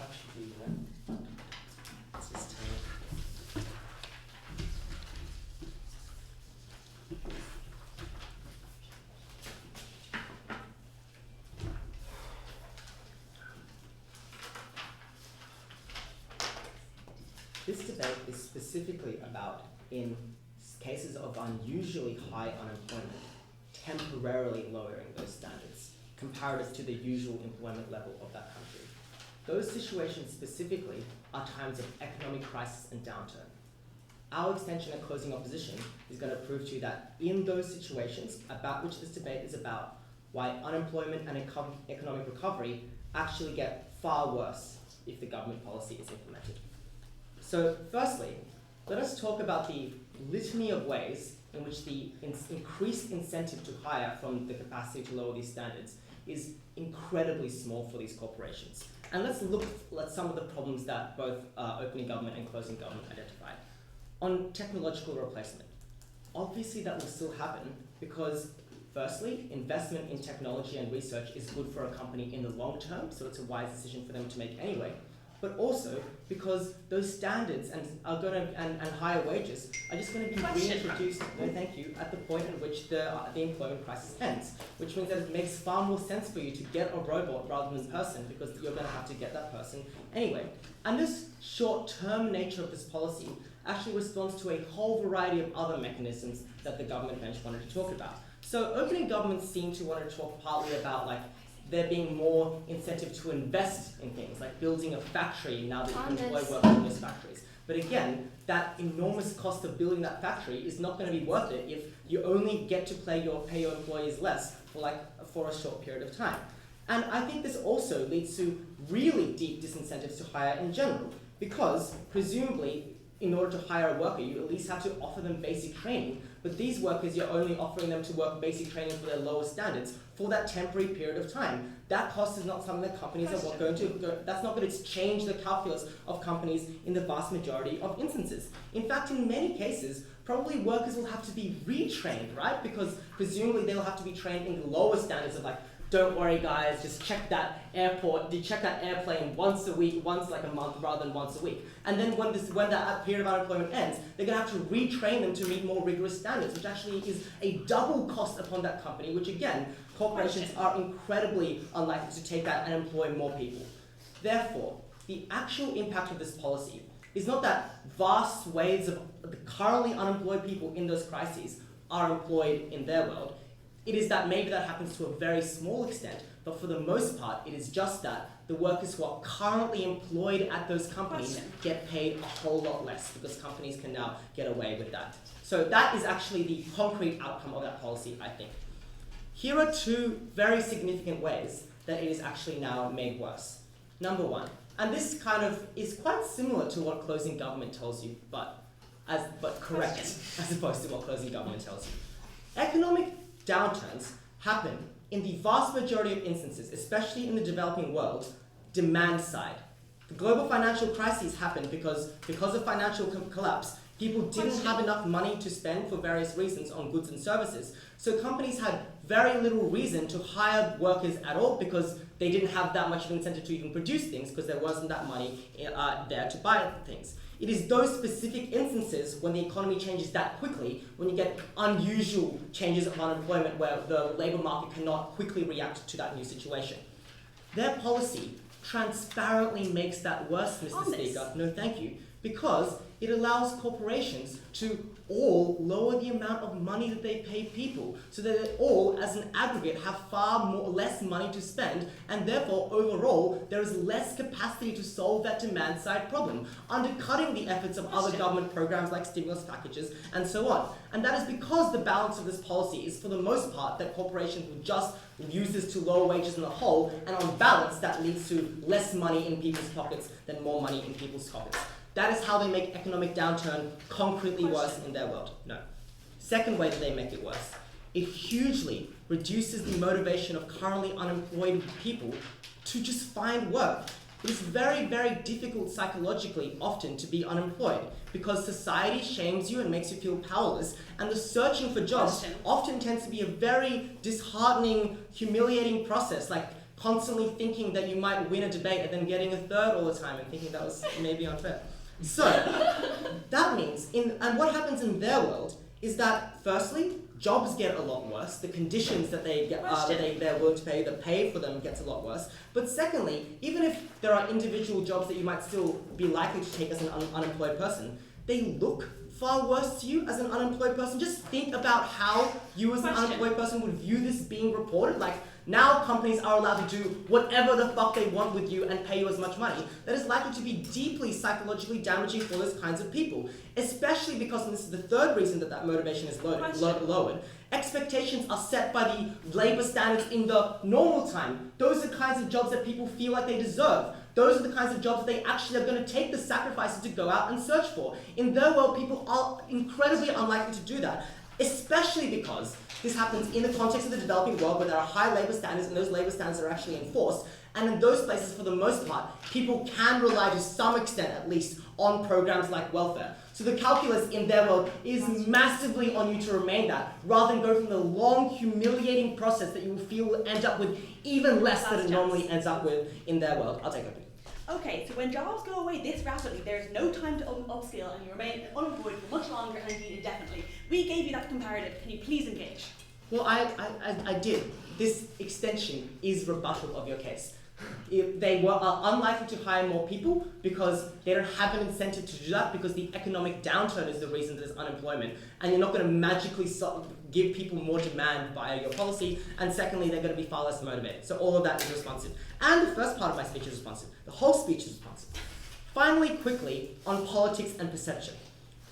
actually do that. This is tiny. This debate is specifically about, in cases of unusually high unemployment, temporarily lowering those standards comparative to the usual employment level of that country. Those situations specifically are times of economic crisis and downturn. Our extension and closing opposition is going to prove to you that in those situations about which this debate is about, why unemployment and economic recovery actually get far worse if the government policy is implemented. So firstly, let us talk about the litany of ways in which the increased incentive to hire from the capacity to lower these standards is incredibly small for these corporations. And let's look at some of the problems that both opening government and closing government identified. On technological replacement, obviously that will still happen because, firstly, investment in technology and research is good for a company in the long term, so it's a wise decision for them to make anyway. But also because those standards and higher wages are just going to be reintroduced, no thank you, at the point at which the employment crisis ends, which means that it makes far more sense for you to get a robot rather than a person because you're going to have to get that person anyway. And this short-term nature of this policy actually responds to a whole variety of other mechanisms that the government bench wanted to talk about. So opening governments seem to want to talk partly about there being more incentive to invest in things, like building a factory now that you can employ workers in those factories. But again, that enormous cost of building that factory is not going to be worth it if you only get to pay your employees less for a short period of time. And I think this also leads to really deep disincentives to hire in general, because presumably, in order to hire a worker, you at least have to offer them basic training. But these workers, you're only offering them to work basic training for their lower standards for that temporary period of time. That cost is not something that companies are going to, that's not going to change the calculus of companies in the vast majority of instances. In fact, in many cases, probably workers will have to be retrained, right? Because presumably they'll have to be trained in the lower standards of don't worry guys, just check that airplane once a week, once a month rather than once a week. And then when that period of unemployment ends, they're going to have to retrain them to meet more rigorous standards, which actually is a double cost upon that company, which again, corporations are incredibly unlikely to take that and employ more people. Therefore, the actual impact of this policy is not that vast swathes of the currently unemployed people in those crises are employed in their world. It is that maybe that happens to a very small extent, but for the most part, it is just that the workers who are currently employed at those companies get paid a whole lot less because companies can now get away with that. So that is actually the concrete outcome of that policy, I think. Here are two very significant ways that it is actually now made worse. Number one, and this kind of is quite similar to what closing government tells you, but correct as opposed to what closing government tells you. Economic downturns happen in the vast majority of instances, especially in the developing world, demand side. The global financial crises happened because of financial collapse, people didn't have enough money to spend for various reasons on goods and services. So companies had very little reason to hire workers at all because they didn't have that much of an incentive to even produce things because there wasn't that money there to buy things. It is those specific instances when the economy changes that quickly, when you get unusual changes of unemployment where the labour market cannot quickly react to that new situation. Their policy transparently makes that worse, Mr. Speaker. No, thank you. Because it allows corporations to all lower the amount of money that they pay people so that they all, as an aggregate, have less money to spend, and therefore, overall, there is less capacity to solve that demand side problem, undercutting the efforts of other government programs like stimulus packages and so on. And that is because the balance of this policy is, for the most part, that corporations will just use this to lower wages in the whole, and on balance, that leads to less money in people's pockets than more money in people's pockets. That is how they make economic downturn concretely worse in their world. No. Second way that they make it worse, it hugely reduces the motivation of currently unemployed people to just find work. It is very, very difficult psychologically often to be unemployed because society shames you and makes you feel powerless, and the searching for jobs often tends to be a very disheartening, humiliating process. constantly thinking that you might win a debate and then getting a third all the time and thinking that was maybe unfair. So, that means, and what happens in their world is that, firstly, jobs get a lot worse. The conditions that they get, they're willing to pay, the pay for them gets a lot worse. But secondly, even if there are individual jobs that you might still be likely to take as an unemployed person, they look far worse to you as an unemployed person. Just think about how you as an unemployed person would view this being reported. Like, now companies are allowed to do whatever the fuck they want with you and pay you as much money. That is likely to be deeply psychologically damaging for those kinds of people. Especially because, and this is the third reason that motivation is lowered, expectations are set by the labour standards in the normal time. Those are the kinds of jobs that people feel like they deserve. Those are the kinds of jobs that they actually are going to take the sacrifices to go out and search for. In their world, people are incredibly unlikely to do that, especially because this happens in the context of the developing world where there are high labour standards and those labour standards are actually enforced. And in those places, for the most part, people can rely to some extent, at least, on programs like welfare. So the calculus in their world is massively on you to remain that, rather than go through the long, humiliating process that you will feel will end up with even less than it normally ends up with in their world. I'll take it. Okay, so when jobs go away this rapidly, there's no time to upskill and you remain unemployed for much longer and indeed indefinitely. We gave you that comparative. Can you please engage? Well, I did. This extension is rebuttal of your case. They are unlikely to hire more people because they don't have an incentive to do that, because the economic downturn is the reason there's unemployment, and you're not going to magically give people more demand via your policy, and secondly, they're going to be far less motivated. So all of that is responsive. And the first part of my speech is responsive. The whole speech is responsive. Finally, quickly, on politics and perception.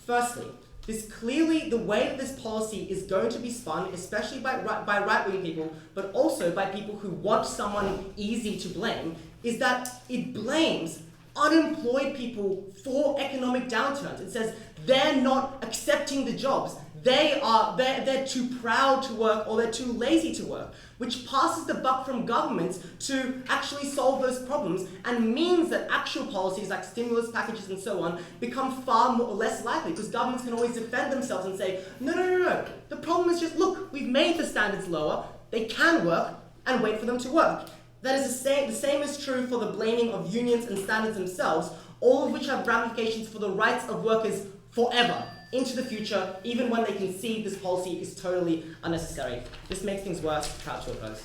Firstly, the way that this policy is going to be spun, especially by right-wing people, but also by people who want someone easy to blame, is that it blames unemployed people for economic downturns. It says they're not accepting the jobs. They're too proud to work, or they're too lazy to work, which passes the buck from governments to actually solve those problems, and means that actual policies like stimulus packages and so on become far less likely, because governments can always defend themselves and say, no. The problem is just, look, we've made the standards lower, they can work, and wait for them to work. That is the same is true for the blaming of unions and standards themselves, all of which have ramifications for the rights of workers forever, into the future, even when they can see this policy is totally unnecessary. This makes things worse. Proud to oppose.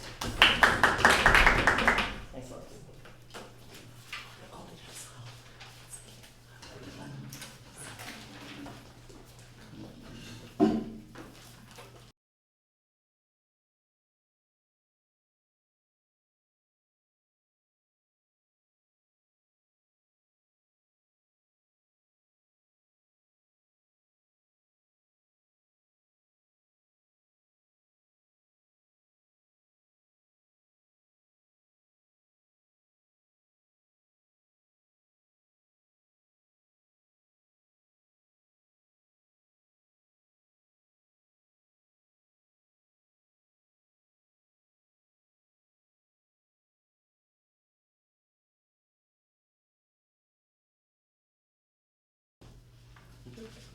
Thanks a lot.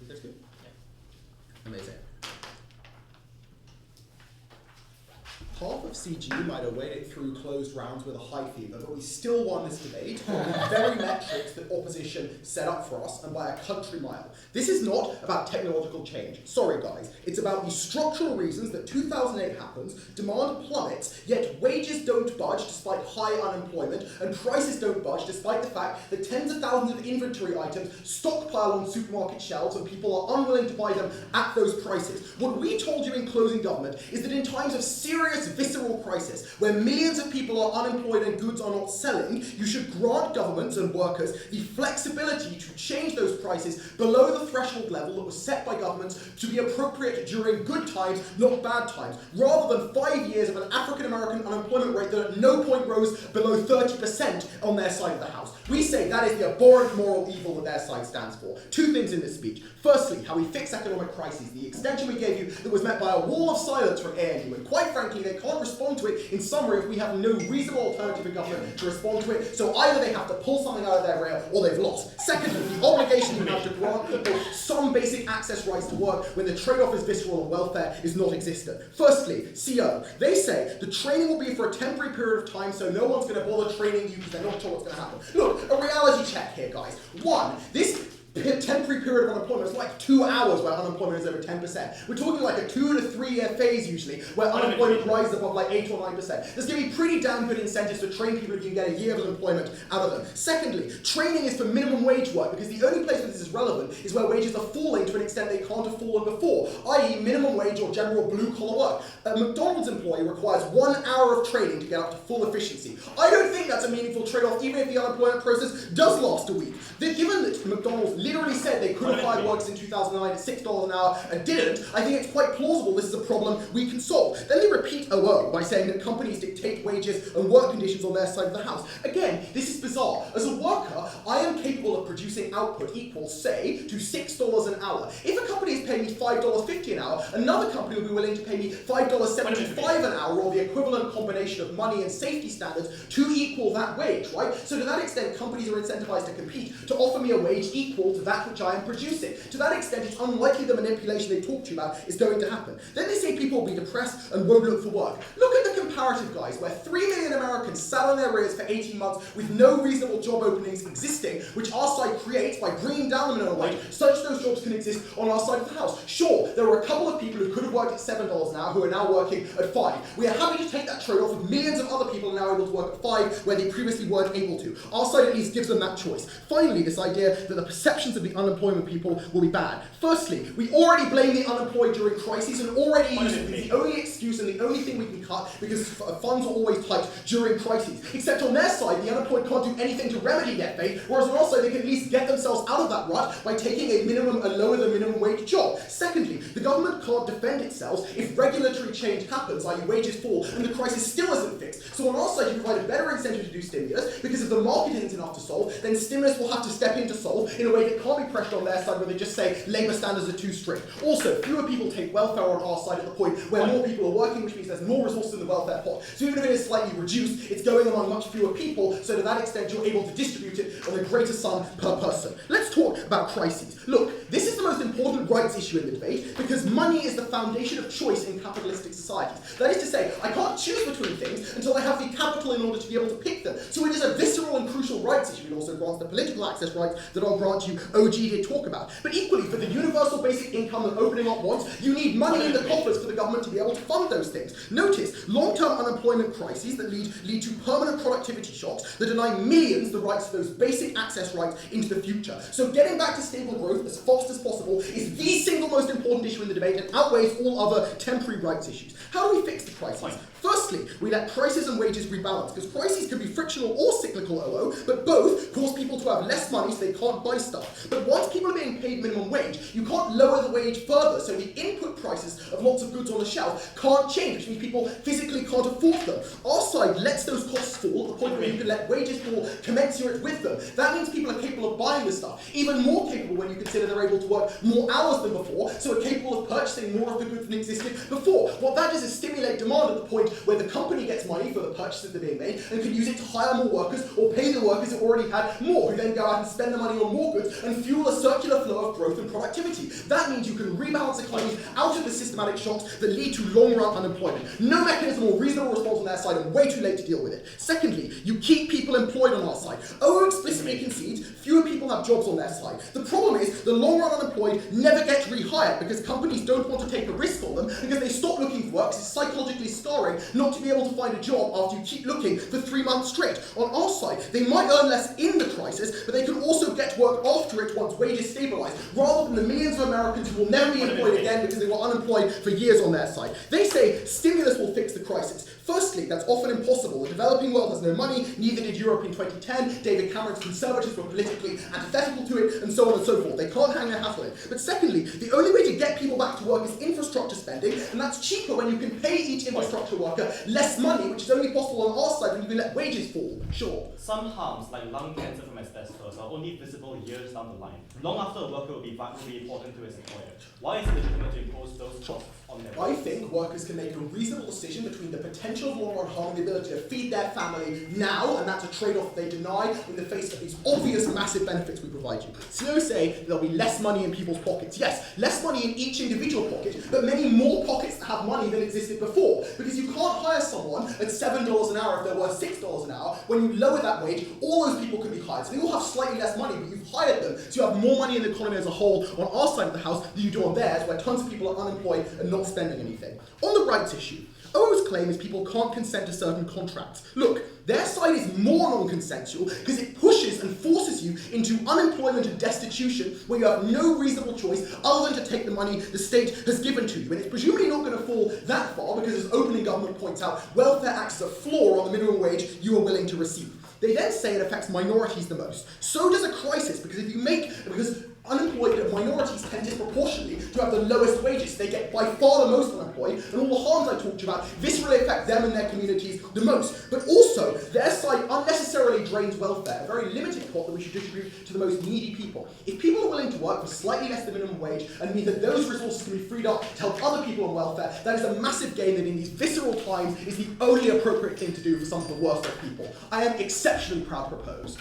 That's good. Amazing. Half of CG might have waded through closed rounds with a high fever, but we still won this debate on the very metrics that opposition set up for us, and by a country mile. This is not about technological change. Sorry, guys. It's about the structural reasons that 2008 happens, demand plummets, yet wages don't budge despite high unemployment, and prices don't budge despite the fact that tens of thousands of inventory items stockpile on supermarket shelves and people are unwilling to buy them at those prices. What we told you in closing government is that in times of serious visceral crisis, where millions of people are unemployed and goods are not selling, you should grant governments and workers the flexibility to change those prices below the threshold level that was set by governments to be appropriate during good times, not bad times, rather than 5 years of an African American unemployment rate that at no point rose below 30% on their side of the house. We say that is the abhorrent moral evil that their side stands for. Two things in this speech. Firstly, how we fix economic crises, the extension we gave you that was met by a wall of silence from ANU, and quite frankly, they can't respond to it in summary if we have no reasonable alternative in government to respond to it. So either they have to pull something out of their rail or they've lost. Secondly, the obligation we have to grant people some basic access rights to work when the trade-off is visceral and welfare is not existent. Firstly, CO. They say the training will be for a temporary period of time, so no one's going to bother training you because they're not sure what's going to happen. Look, a reality check here, guys. One, this temporary period of unemployment is like 2 hours where unemployment is over 10%. We're talking like a 2 to 3 year phase usually where unemployment rises above like 8 or 9%. There's going to be pretty damn good incentives to train people who can get a year of unemployment out of them. Secondly, training is for minimum wage work because the only place where this is relevant is where wages are falling to an extent they can't have fallen before, i.e. minimum wage or general blue collar work. A McDonald's employee requires 1 hour of training to get up to full efficiency. I don't think that's a meaningful trade-off even if the unemployment process does last a week. Given that McDonald's literally said they could have hired workers in 2009 at $6 an hour and didn't, I think it's quite plausible this is a problem we can solve. Then they repeat OO by saying that companies dictate wages and work conditions on their side of the house. Again, this is bizarre. As a worker, I am capable of producing output equal, say, to $6 an hour. If a company is paying me $5.50 an hour, another company will be willing to pay me $5.75 an hour or the equivalent combination of money and safety standards to equal that wage, right? So to that extent, companies are incentivized to compete to offer me a wage equal to that which I am producing. To that extent, it's unlikely the manipulation they talk to you about is going to happen. Then they say people will be depressed and won't look for work. Look at the comparative, guys, where 3 million Americans sat on their rears for 18 months with no reasonable job openings existing, which our side creates by bringing down the minimum wage, such those jobs can exist on our side of the house. Sure, there were a couple of people who could have worked at $7 an hour who are now working at $5. We are happy to take that trade-off with millions of other people now able to work at $5 where they previously weren't able to. Our side at least gives them that choice. Finally, this idea that the perceptions of the unemployment people will be bad. Firstly, we already blame the unemployed during crises and already use it as the only excuse and the only thing we can cut because funds are always tight during crises. Except on their side, the unemployed can't do anything to remedy their fate, whereas on our side, they can at least get themselves out of that rut by taking a lower than minimum wage job. Secondly, the government can't defend itself if regulatory change happens, i.e. wages fall, and the crisis still isn't fixed. So on our side, you provide a better incentive to do stimulus, because if the market isn't enough to solve, then stimulus will have to step in to solve in a way that can't be pressured on their side where they just say labour standards are too strict. Also, fewer people take welfare on our side at the point where more people are working, which means there's more resources in the welfare pot. So even if it is slightly reduced, it's going among much fewer people, so to that extent you're able to distribute it on a greater sum per person. Let's talk about crises. Look, this is the most important rights issue in the debate because money is the foundation of choice in capitalistic societies. That is to say, I can't choose between things until I have the capital in order to be able to pick them. So it is a visceral and crucial rights issue. It also grants the political access rights that I'll grant you OG did talk about. But equally, for the universal basic income that opening up wants, you need money in the coffers for the government to be able to fund those things. Notice, long-term unemployment crises that lead to permanent productivity shocks that deny millions the rights to those basic access rights into the future. So getting back to stable growth as fast as possible is the single most important issue in the debate and outweighs all other temporary rights issues. How do we fix the crisis? Firstly, we let prices and wages rebalance, because crises can be frictional or cyclical OO, but both cause people to have less money so they can't buy stuff. But once people are being paid minimum wage, you can't lower the wage further, so the input prices of lots of goods on the shelf can't change, which means people physically can't afford them. Our side lets those costs fall to the point where you can let wages fall commensurate with them. That means people are capable of buying this stuff, even more capable when you consider they're able to work more hours than before, so are capable of purchasing more of the goods than existed before. What that does is stimulate demand at the point where the company gets money for the purchases that are being made and can use it to hire more workers or pay the workers who already had more, who then go out and spend the money on more goods and fuel a circular flow of growth and productivity. That means you can rebalance economies out of the systematic shocks that lead to long-run unemployment. No mechanism or reasonable response on their side and way too late to deal with it. Secondly, you keep people employed on our side. OO explicitly concedes fewer people have jobs on their side. The problem is the long-run unemployed never get rehired because companies don't want to take a risk on them because they stop looking for work because it's psychologically scarring not to be able to find a job after you keep looking for 3 months straight. On our side, they might earn less in the crisis, but they can also get work after it once wages stabilise, rather than the millions of Americans who will never be employed again because they were unemployed for years on their side. They say stimulus will fix the crisis. Firstly, that's often impossible. The developing world has no money, neither did Europe in 2010. David Cameron's Conservatives were politically antithetical to it, and so on and so forth. They can't hang their hat on it. But secondly, the only way to get people back to work is infrastructure spending, and that's cheaper when you can pay each infrastructure worker less money, which is only possible on our side when you can let wages fall. Sure. Some harms, like lung cancer from asbestos, are only visible years down the line, long after a worker will be important to his employer. Why is it legitimate to impose those costs on them? I think workers can make a reasonable decision between the potential potential of long-run harm and the ability to feed their family now, and that's a trade-off they deny in the face of these obvious massive benefits we provide you. CEOs say that there'll be less money in people's pockets. Yes, less money in each individual pocket, but many more pockets that have money than existed before. Because you can't hire someone at $7 an hour if they're worth $6 an hour. When you lower that wage, all those people can be hired. So they all have slightly less money, but you've hired them, so you have more money in the economy as a whole on our side of the house than you do on theirs, where tons of people are unemployed and not spending anything. On the rights issue, OO's claim is people can't consent to certain contracts. Look, their side is more non-consensual because it pushes and forces you into unemployment and destitution where you have no reasonable choice other than to take the money the state has given to you. And it's presumably not going to fall that far because, as opening government points out, welfare acts as a floor on the minimum wage you are willing to receive. They then say it affects minorities the most. So does a crisis, because unemployed minorities tend disproportionately to have the lowest wages. They get by far the most unemployed, and all the harms I talked about viscerally affect them and their communities the most. But also, their side unnecessarily drains welfare, a very limited pot that we should distribute to the most needy people. If people are willing to work for slightly less than minimum wage and mean that those resources can be freed up to help other people on welfare, that is a massive gain that in these visceral times is the only appropriate thing to do for some of the worst of people. I am exceptionally proud to propose.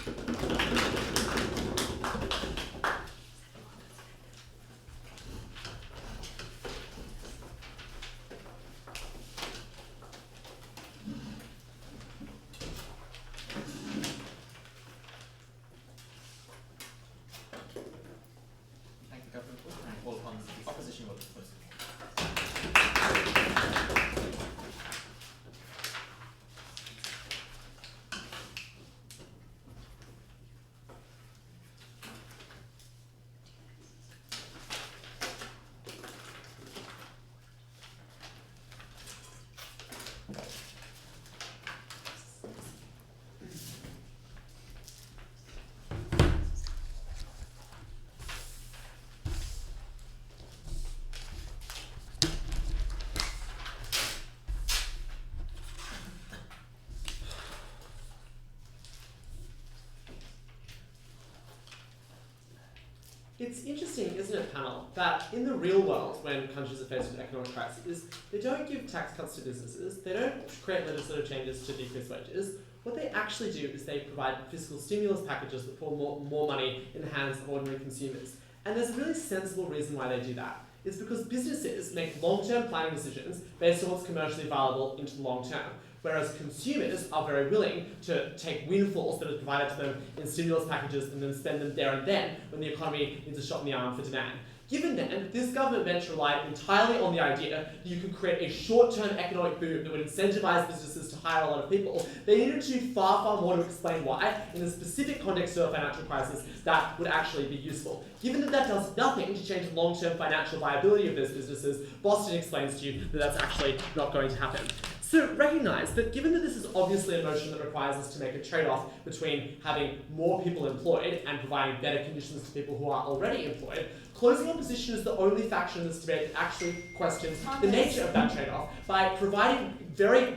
It's interesting, isn't it, panel, that in the real world, when countries are faced with economic crises, they don't give tax cuts to businesses, they don't create legislative changes to decrease wages. What they actually do is they provide fiscal stimulus packages that pour more money in the hands of ordinary consumers. And there's a really sensible reason why they do that. It's because businesses make long-term planning decisions based on what's commercially viable into the long term, whereas consumers are very willing to take windfalls that are provided to them in stimulus packages and then spend them there and then when the economy needs a shot in the arm for demand. Given then, this government bench relied entirely on the idea that you could create a short-term economic boom that would incentivize businesses to hire a lot of people. They needed to do far, far more to explain why, in the specific context of a financial crisis, that would actually be useful. Given that that does nothing to change the long-term financial viability of those businesses, Bostan explains to you that that's actually not going to happen. So recognise that given that this is obviously a motion that requires us to make a trade-off between having more people employed and providing better conditions to people who are already employed, closing opposition is the only faction in this debate that actually questions the nature of that trade-off by providing very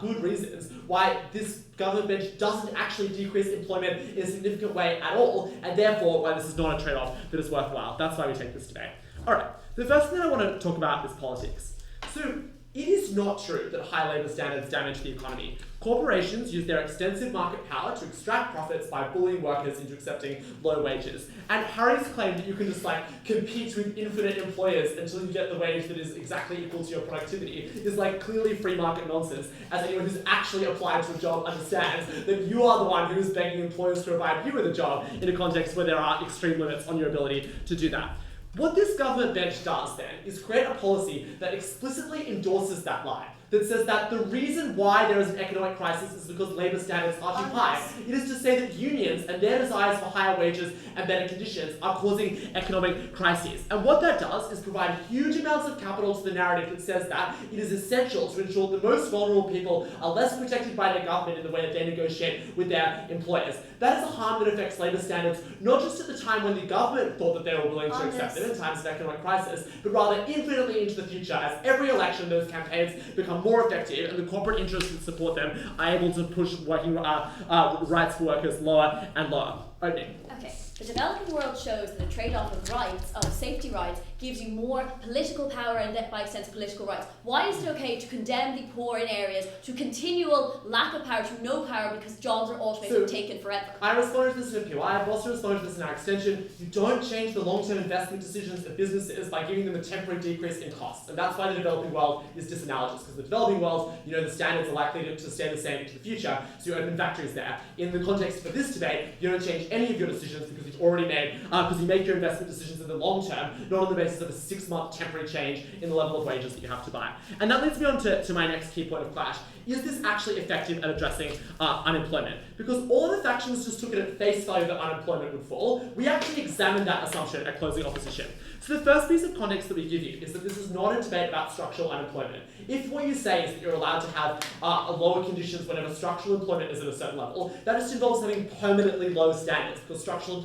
good reasons why this government bench doesn't actually decrease employment in a significant way at all, and therefore why this is not a trade-off that is worthwhile. That's why we take this debate. Alright, the first thing I want to talk about is politics. So, it is not true that high labour standards damage the economy. Corporations use their extensive market power to extract profits by bullying workers into accepting low wages. And Harry's claim that you can just compete with infinite employers until you get the wage that is exactly equal to your productivity is clearly free market nonsense, as anyone who's actually applied to a job understands that you are the one who is begging employers to provide you with a job in a context where there are extreme limits on your ability to do that. What this government bench does then is create a policy that explicitly endorses that lie, that says that the reason why there is an economic crisis is because labour standards are too high. It is to say that unions and their desires for higher wages and better conditions are causing economic crises. And what that does is provide huge amounts of capital to the narrative that says that it is essential to ensure the most vulnerable people are less protected by their government in the way that they negotiate with their employers. That is a harm that affects labour standards, not just at the time when the government thought that they were willing to accept them in times of economic crisis, but rather infinitely into the future as every election those campaigns become more effective and the corporate interests that support them are able to push working rights for workers lower and lower. Opening. Okay, The developing world shows that the trade-off of rights, of safety rights, gives you more political power and by extension political rights. Why is it okay to condemn the poor in areas to continual lack of power, to no power, because jobs are automated and taken forever? I responded to this in a PY, I've also responded to this in our extension. You don't change the long-term investment decisions of businesses by giving them a temporary decrease in costs. And that's why the developing world is disanalogous, because the developing world, the standards are likely to stay the same into the future, so you open factories there. In the context of this debate, you don't change any of your decisions because you've already made, because you make your investment decisions in the long term, not on the basis of a 6-month temporary change in the level of wages that you have to buy. And that leads me on to my next key point of clash. Is this actually effective at addressing unemployment? Because all the factions just took it at face value that unemployment would fall. We actually examined that assumption at closing opposition. So the first piece of context that we give you is that this is not a debate about structural unemployment. If what you say is that you're allowed to have lower conditions whenever structural employment is at a certain level, that just involves having permanently low standards, because structural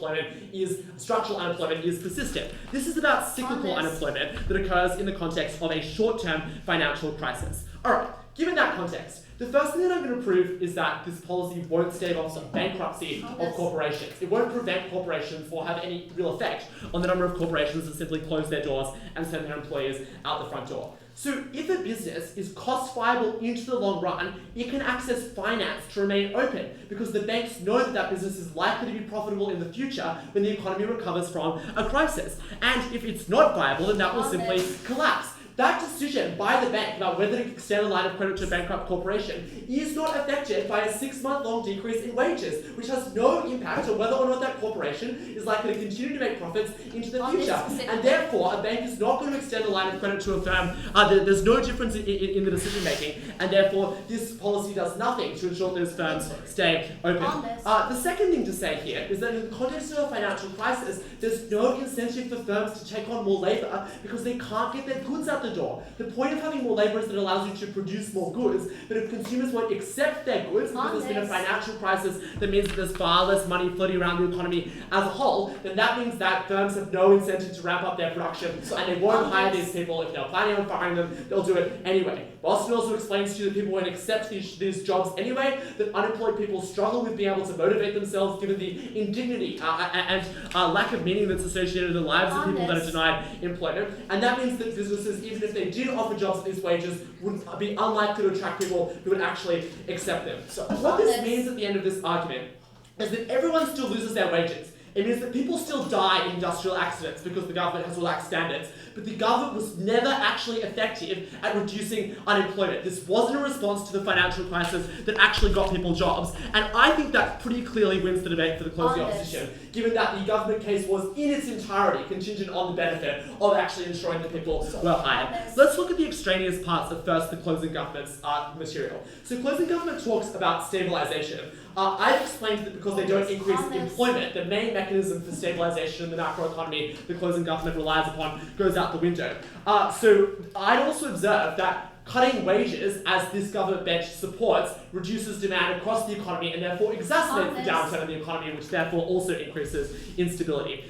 unemployment is persistent. This is about cyclical unemployment that occurs in the context of a short-term financial crisis. Alright, given that context, the first thing that I'm going to prove is that this policy won't stave off the bankruptcy of corporations. It won't prevent corporations or have any real effect on the number of corporations that simply close their doors and send their employees out the front door. So if a business is cost viable into the long run, it can access finance to remain open, because the banks know that that business is likely to be profitable in the future when the economy recovers from a crisis. And if it's not viable, then that will simply collapse. That decision by the bank about whether to extend a line of credit to a bankrupt corporation is not affected by a 6-month-long decrease in wages, which has no impact on whether or not that corporation is likely to continue to make profits into the future. And therefore, a bank is not going to extend a line of credit to a firm. There's no difference in the decision making, and therefore this policy does nothing to ensure those firms stay open. The second thing to say here is that in the context of a financial crisis, there's no incentive for firms to take on more labour because they can't get their goods out the door. The point of having more labour is that it allows you to produce more goods, but if consumers won't accept their goods because there's been a financial crisis that means that there's far less money floating around the economy as a whole, then that means that firms have no incentive to ramp up their production, and they won't hire these people. If they're planning on firing them, they'll do it anyway. Bostan also explains to you that people won't accept these jobs anyway, that unemployed people struggle with being able to motivate themselves given the indignity and lack of meaning that's associated in the lives of people that are denied employment, and that means that businesses, even if they did offer jobs at these wages, would be unlikely to attract people who would actually accept them. So what this means at the end of this argument is that everyone still loses their wages. It means that people still die in industrial accidents because the government has relaxed standards, but the government was never actually effective at reducing unemployment. This wasn't a response to the financial crisis that actually got people jobs, and I think that pretty clearly wins the debate for the closing opposition, given that the government case was in its entirety contingent on the benefit of actually ensuring that people were hired. Let's look at the extraneous parts of first the closing government's material. So closing government talks about stabilisation. I've explained that because they don't increase employment, the main mechanism for stabilisation in the macroeconomy the closing government relies upon goes out the window. So I'd also observe that cutting wages, as this government bench supports, reduces demand across the economy and therefore exacerbates the downturn in the economy, which therefore also increases instability.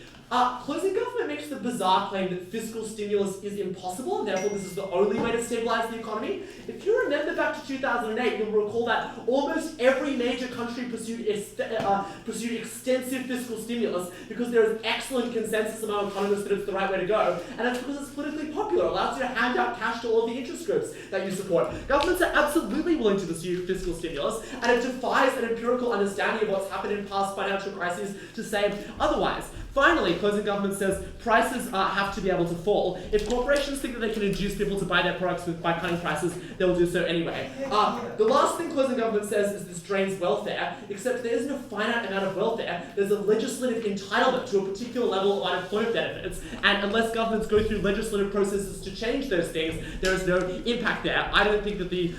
Closing government makes the bizarre claim that fiscal stimulus is impossible, and therefore this is the only way to stabilise the economy. If you remember back to 2008, you'll recall that almost every major country pursued extensive fiscal stimulus because there is excellent consensus among economists that it's the right way to go, and that's because it's politically popular, allows you to hand out cash to all the interest groups that you support. Governments are absolutely willing to pursue fiscal stimulus, and it defies an empirical understanding of what's happened in past financial crises to say otherwise. Finally, closing government says prices have to be able to fall. If corporations think that they can induce people to buy their products by cutting prices, they will do so anyway. The last thing closing government says is this drains welfare, except there isn't a finite amount of welfare. There's a legislative entitlement to a particular level of unemployment benefits, and unless governments go through legislative processes to change those things, there is no impact there. I don't think that the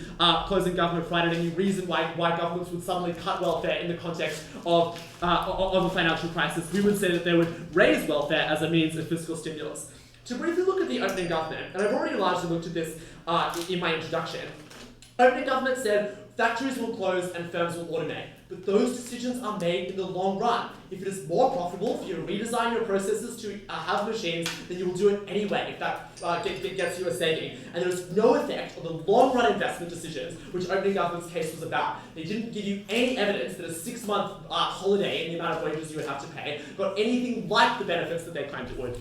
closing government provided any reason why governments would suddenly cut welfare in the context of a financial crisis. We would say that they would raise welfare as a means of fiscal stimulus. To briefly look at the opening government, and I've already largely looked at this in my introduction, opening government said factories will close and firms will automate. but those decisions are made in the long run. If it is more profitable for you to redesign your processes to have machines, then you will do it anyway if that gets you a saving. And there is no effect on the long run investment decisions, which opening government's case was about. They didn't give you any evidence that a 6-month holiday in the amount of wages you would have to pay got anything like the benefits that they claimed it would.